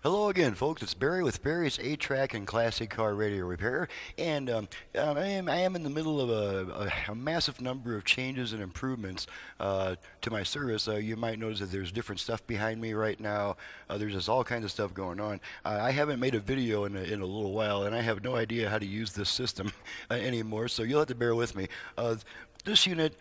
Hello again, folks. It's Barry with Barry's 8-Track and Classic Car Radio Repair, and I am in the middle of a massive number of changes and improvements to my service. You might notice that there's different stuff behind me right now. There's just all kinds of stuff going on. I haven't made a video in a little while, and I have no idea how to use this system anymore, so you'll have to bear with me. This unit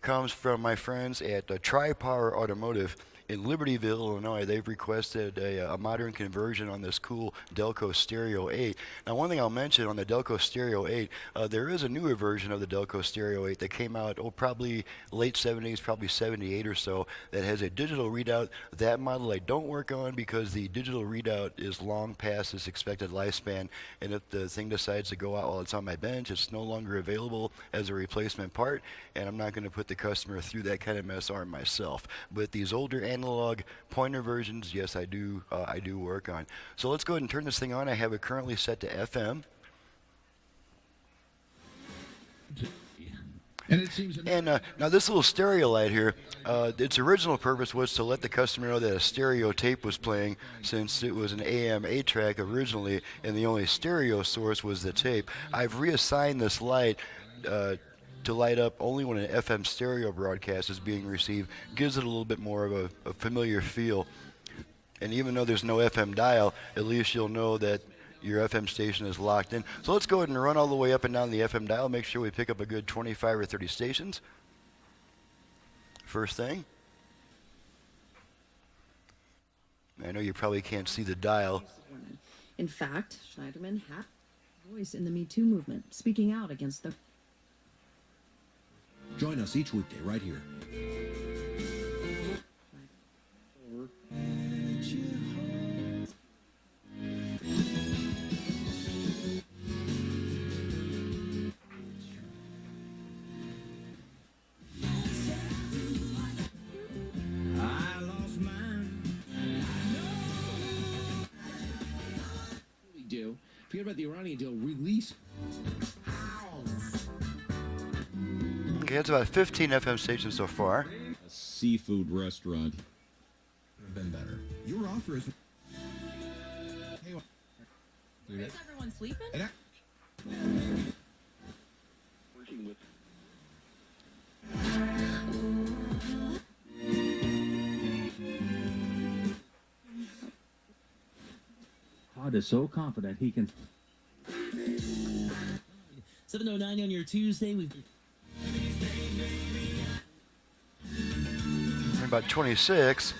comes from my friends at Tri-Power Automotive in Libertyville, Illinois. They've requested a modern conversion on this cool Delco Stereo 8. Now, one thing I'll mention on the Delco Stereo 8, there is a newer version of the Delco Stereo 8 that came out, probably late 70s, probably 78 or so, that has a digital readout. That model I don't work on because the digital readout is long past its expected lifespan, and if the thing decides to go out while it's on my bench, it's no longer available as a replacement part, and I'm not going to put the customer through that kind of mess or myself. But these older analog pointer versions, yes, I do work on. So let's go ahead and turn this thing on. I have it currently set to FM. And now this little stereo light here, its original purpose was to let the customer know that a stereo tape was playing, since it was an AM 8-track originally, and the only stereo source was the tape. I've reassigned this light to light up only when an FM stereo broadcast is being received. Gives it a little bit more of a familiar feel. And even though there's no FM dial, at least you'll know that your FM station is locked in. So let's go ahead and run all the way up and down the FM dial. Make sure we pick up a good 25 or 30 stations. First thing. I know you probably can't see the dial. In fact, Schneiderman had a voice in the Me Too movement, speaking out against the... Join us each weekday right here. I lost mine. Do forget about the Iranian deal. Release. Okay, that's about 15 FM stations so far. A seafood restaurant. Could have been better. Your offer is. Hey, Is everyone sleeping? Working with. Todd is so confident he can. 7:09 on your Tuesday. We've About 26.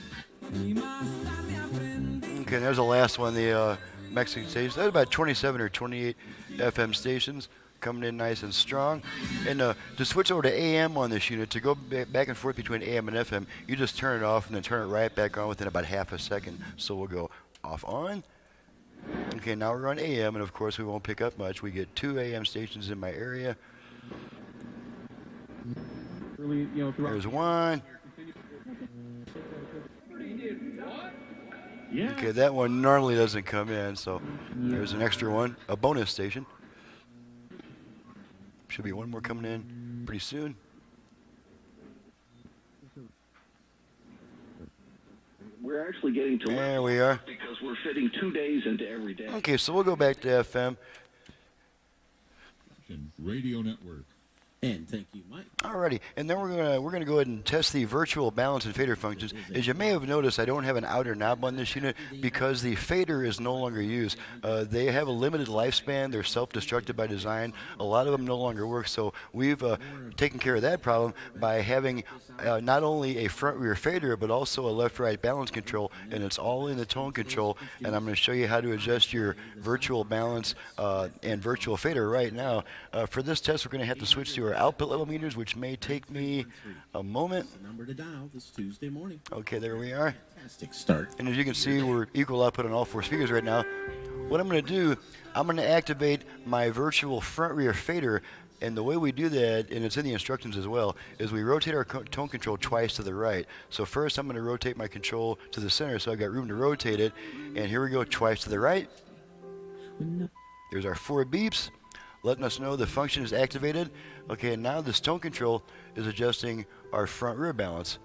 Okay, there's the last one, the Mexican station. That's about 27 or 28 FM stations coming in nice and strong. And to switch over to AM on this unit, to go back and forth between AM and FM, you just turn it off and then turn it right back on within about half a second. So we'll go off on. Okay, now we're on AM, and of course we won't pick up much. We get 2 AM stations in my area. There's one. Okay, that one normally doesn't come in, so there's an extra one, a bonus station. Should be one more coming in pretty soon. We're actually getting to There we are. because we're fitting 2 days into every day. Okay, so we'll go back to FM. Radio Network. And thank you, Mike. Alrighty, and then we're gonna go ahead and test the virtual balance and fader functions. As you may have noticed, I don't have an outer knob on this unit because the fader is no longer used. They have a limited lifespan. They're self-destructed by design. A lot of them no longer work. So we've taken care of that problem by having not only a front-rear fader but also a left-right balance control, and it's all in the tone control. And I'm going to show you how to adjust your virtual balance and virtual fader right now. For this test, we're going to have to switch to our output level meters, which may take me a moment. Number to dial this Tuesday morning. Okay, there we are. Fantastic start. And as you can see, we're equal output on all 4 speakers right now. What I'm going to do, I'm going to activate my virtual front rear fader, and the way we do that, and it's in the instructions as well, is we rotate our tone control twice to the right. So first I'm going to rotate my control to the center so I've got room to rotate it, and here we go, twice to the right. There's our 4 beeps, letting us know the function is activated. Okay, and now this tone control is adjusting our front rear balance.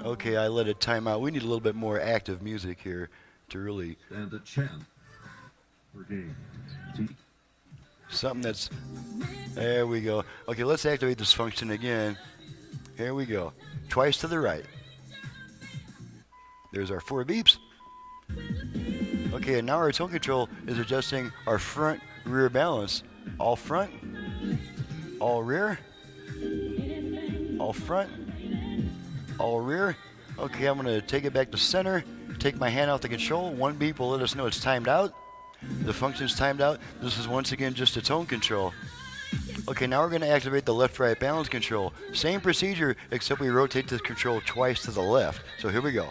Okay, I let it time out. We need a little bit more active music here to really Stand a chance. For game. T. something that's. There we go. Okay, let's activate this function again. Here we go. Twice to the right. There's our 4 beeps. Okay, and now our tone control is adjusting our front rear balance. All front, all rear, all front, all rear. Okay, I'm going to take it back to center, take my hand off the control. 1 beep will let us know it's timed out. The function's timed out. This is once again just a tone control. Okay, now we're going to activate the left-right balance control. Same procedure, except we rotate the control twice to the left. So here we go.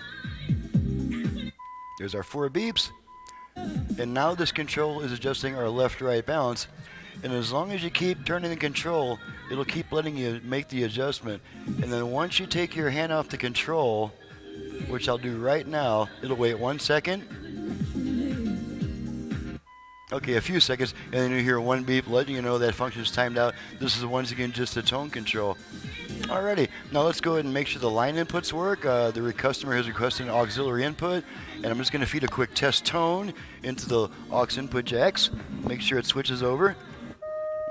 There's our 4 beeps. And now this control is adjusting our left-right balance. And as long as you keep turning the control, it'll keep letting you make the adjustment. And then once you take your hand off the control, which I'll do right now, it'll wait 1 second. Okay, a few seconds, and then you hear 1 beep letting you know that function's timed out. This is once again just a tone control. Alrighty, now let's go ahead and make sure the line inputs work. The customer has requested an auxiliary input, and I'm just going to feed a quick test tone into the aux input jacks. Make sure it switches over.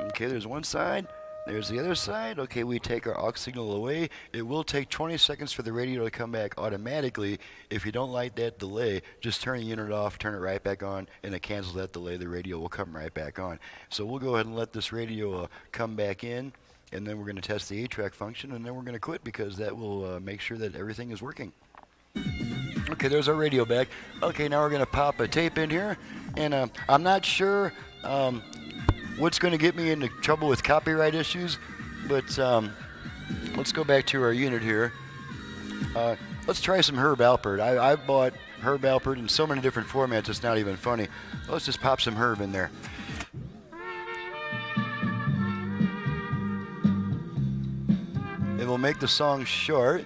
Okay, there's one side. There's the other side. Okay, we take our aux signal away. It will take 20 seconds for the radio to come back automatically. If you don't like that delay, just turn the unit off, turn it right back on, and it cancels that delay. The radio will come right back on. So we'll go ahead and let this radio come back in, and then we're going to test the 8-track function, and then we're going to quit because that will make sure that everything is working. Okay, there's our radio back. Okay, now we're going to pop a tape in here, and I'm not sure what's going to get me into trouble with copyright issues, but let's go back to our unit here. Let's try some Herb Alpert. I've bought Herb Alpert in so many different formats it's not even funny. Let's just pop some Herb in there. It will make the song short.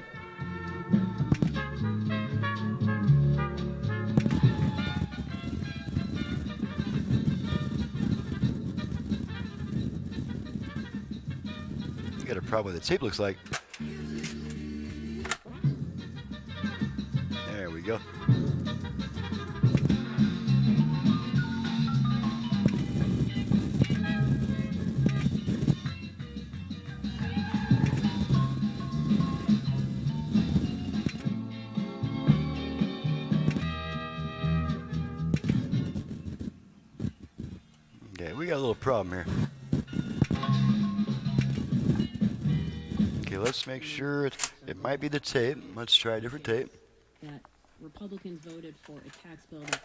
Got a problem with the tape, looks like. There we go. Okay, we got a little problem here. Let's make sure it might be the tape. Let's try a different tape. That Republicans voted for a tax bill that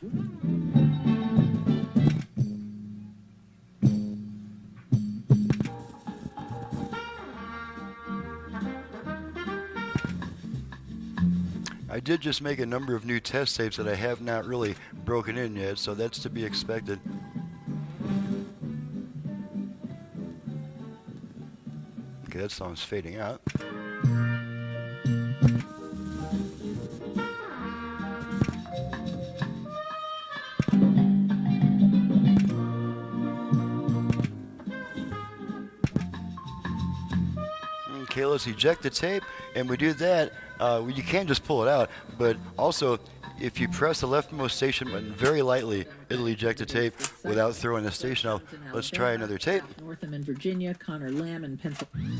I did just make a number of new test tapes that I have not really broken in yet, so that's to be expected. Okay, that song's fading out. Okay, let's eject the tape, and we do that. You can't just pull it out, but also if you press the leftmost station button very lightly, it'll eject the tape without throwing the station out. Let's try another tape. Northam in Virginia, Connor Lamb in Pennsylvania.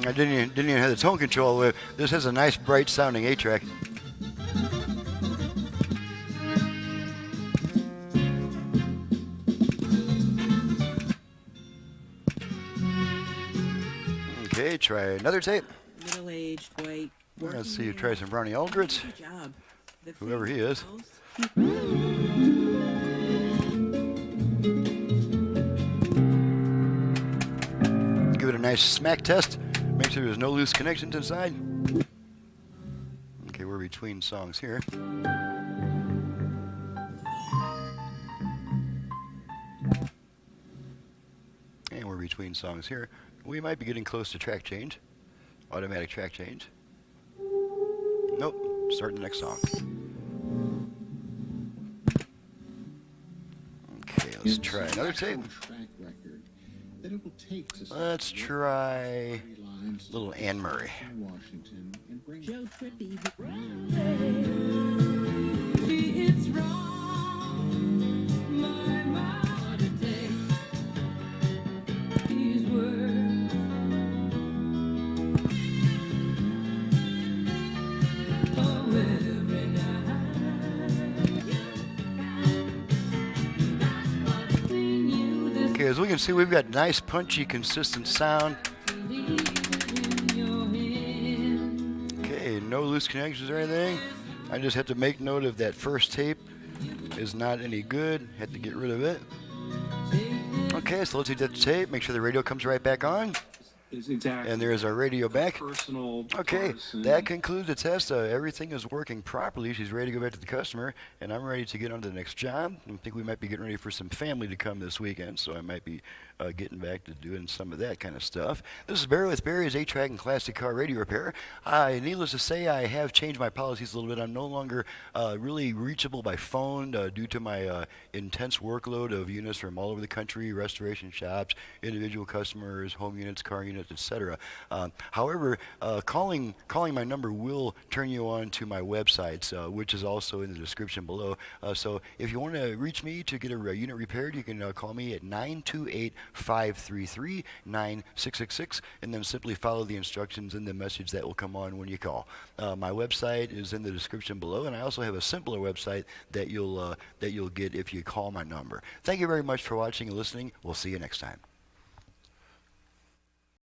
I didn't even have the tone control all the way. This has a nice bright sounding 8-track. Okay, try another tape. middle-aged white. Let's see you try some Brownie Aldrich. Good job. The Whoever he is. Give it a nice smack test. Make sure there's no loose connections inside. Okay, we're between songs here. And we're between songs here. We might be getting close to track change. Automatic track change. Nope. Start the next song. Okay, let's try another tape. Track record that it will take to Let's try little Anne Murray. Washington and bring Joe Trippy. It's wrong, my mouth today. These words. Oh, every night. Okay, as we can see, we've got nice, punchy, consistent sound. Okay, no loose connections or anything. I just have to make note of that first tape is not any good. Had to get rid of it. Okay, so let's eject the tape. Make sure the radio comes right back on. Is exactly. And there's our radio back. Personal. Okay, partisan. that concludes the test. Everything is working properly. She's ready to go back to the customer, and I'm ready to get on to the next job. I think we might be getting ready for some family to come this weekend, so I might be getting back to doing some of that kind of stuff. This is Barry with Barry's 8-Track and Classic Car Radio Repair. Needless to say, I have changed my policies a little bit. I'm no longer really reachable by phone due to my intense workload of units from all over the country, restoration shops, individual customers, home units, car units, etc. However, calling my number will turn you on to my websites, which is also in the description below. So if you want to reach me to get a unit repaired, you can call me at 928-533-9666, and then simply follow the instructions in the message that will come on when you call. My website is in the description below, and I also have a simpler website that you'll get if you call my number. Thank you very much for watching and listening. We'll see you next time.